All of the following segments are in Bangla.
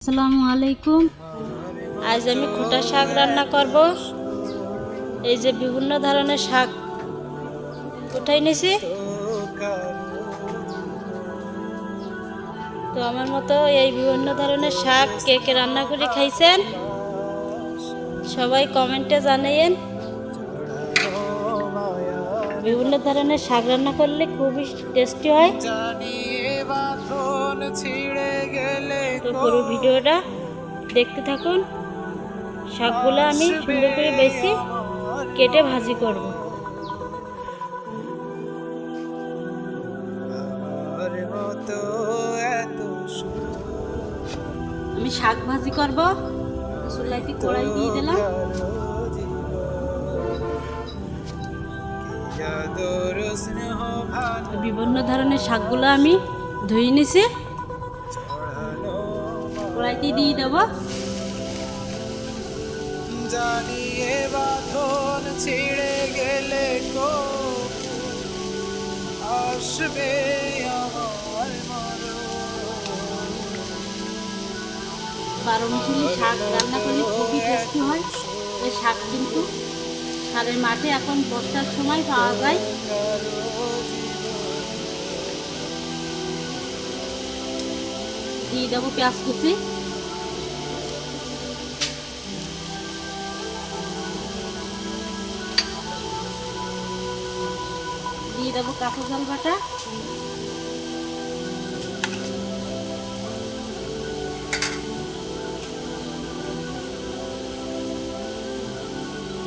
আসসালামু আলাইকুম। আজ আমি খোটা শাক রান্না করব। এই যে বিভিন্ন ধরনের শাক উঠাই নিয়েছি। তো আমার মতো এই বিভিন্ন ধরনের শাক কে কে রান্না করে খাইছেন সবাই কমেন্টে জানাইয়েন। বিভিন্ন ধরনের শাক রান্না করলে খুবই টেস্টি হয়। তো পুরো ভিডিওটা দেখতে থাকুন। শাকগুলো আমি সুন্দর করে বেছে কেটে ভাজি করব। আমি শাক ভাজি করব। চুলাইতে কড়াই দিয়ে দিলাম। বিভিন্ন ধরনের শাকগুলো আমি ধুয়ে নিছি। কড়াইতে দিয়ে দেব। জানিয়ে বাঁধন ছিঁড়ে গেলে কো আসবে আমার বারোমিশালি শাক রান্না করলে খুবই টেস্টি হয়। এই শাক কিন্তু সারের মাঠে এখন বর্ষার সময় পাওয়া যায়। দিয়ে দেবো পেঁয়াজ কুচি, দিয়ে দেবো কাঁচা ঝাল বাটা,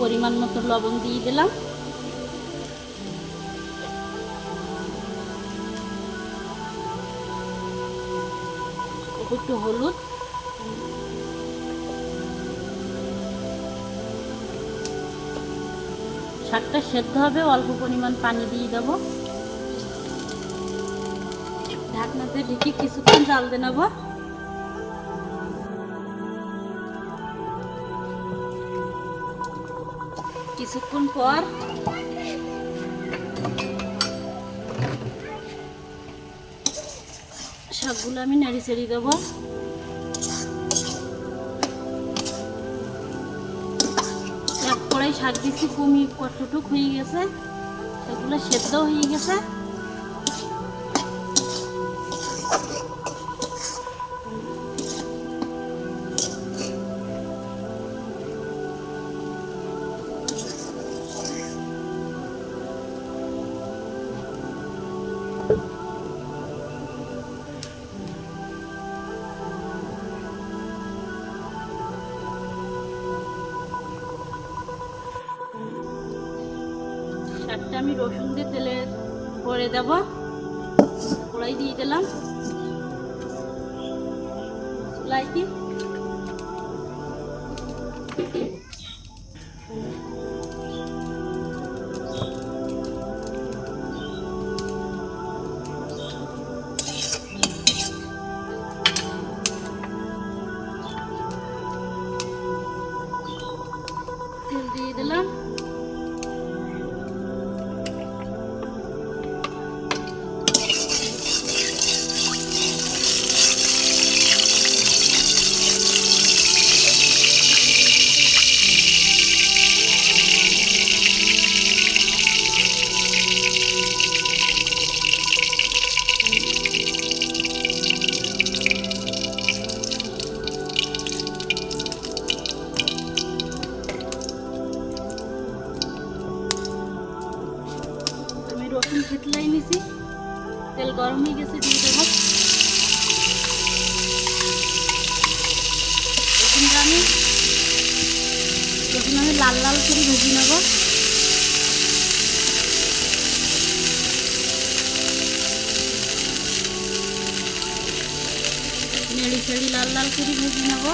পরিমাণ মতো লবণ দিয়ে দিলাম, একটু হলুদ, শাকটা সেদ্ধ হবে অল্প পরিমাণ পানি দিয়ে দেব। ঢাকনাতে ঢেকে কিছুক্ষণ জাল দিয়ে নেব। কিছুক্ষণ পর শাকগুলো আমি নেড়ে চেড়ে দেবো। এক কড়াই শাক দিচ্ছি, কমিয়ে কতটুক হয়ে গেছে, সেগুলো সেদ্ধ হয়ে গেছে। শাকটা আমি রসুন দিয়ে তেলে ভরে দেব। কড়াই দিয়ে দিলাম। চুলাইতে তেল দিয়ে দিলাম। রসুন থেতলাই নিছি, তেল গরম হয়ে গেছে, দিয়ে দেবো। রসুন আমি লাল লাল করে ভেজে নেব। নেড়ি চেড়ি লাল লাল করে ভেজে নেব।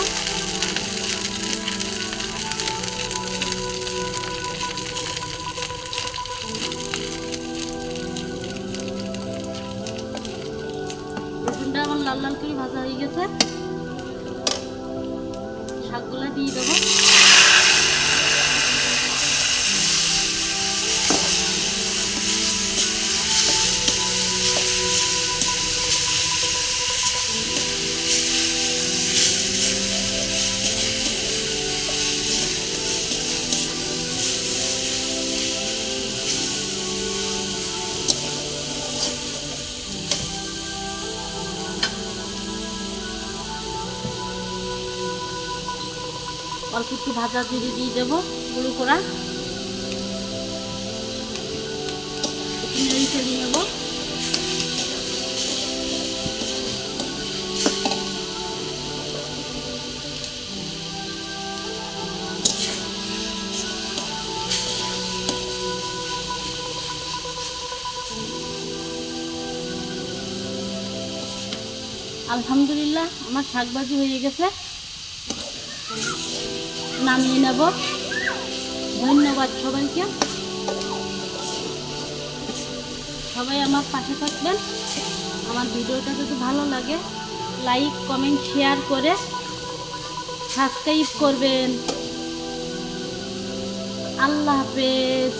রসুনটা আমার লাল লাল করে ভাজা হয়ে গেছে। শাকগুলো দিয়ে দেবো। অল্প একটু ভাজা জিরে দিয়ে দেবো গুঁড়ো করা, একটু নেড়ে চেড়ে নেবো। আলহামদুলিল্লাহ আমার শাক ভাজি হয়ে গেছে, নামিয়ে নেব। ধন্যবাদ সবাইকে, সবাই আমার পাশে থাকবেন। আমার ভিডিওটা যদি ভালো লাগে লাইক কমেন্ট শেয়ার করে সাবস্ক্রাইব করবেন। আল্লাহ হাফেজ।